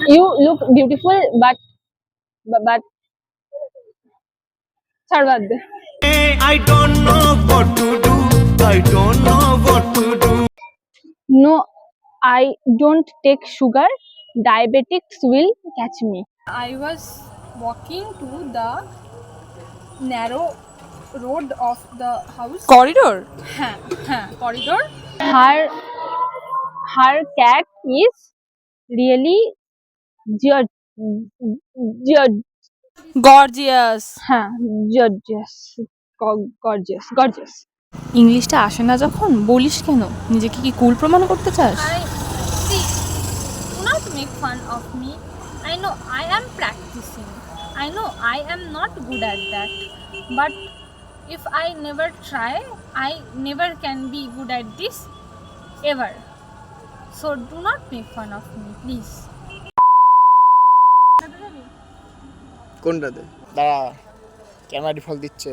You look beautiful, but ছাড় বাদ দে। I don't know what to do. I don't know what to do. No, I don't take sugar. Diabetics will catch me. I was walking to the narrow road of the house. Corridor. হ্যাঁ হ্যাঁ corridor. Her her cat is really judge judge gorgeous. হ্যাঁ gorgeous gorgeous ইংলিশটা আসে না যখন বলিস কেন? নিজেকে কি কুল প্রমাণ করতে চাস? I see. Do not make fun of me. I know I am practicing. I know I am not good at that. But if I never try, I never can be good at this ever. So do not make fun of me, please. কোনটাতে? দাঁড়া, camera default দিচ্ছে।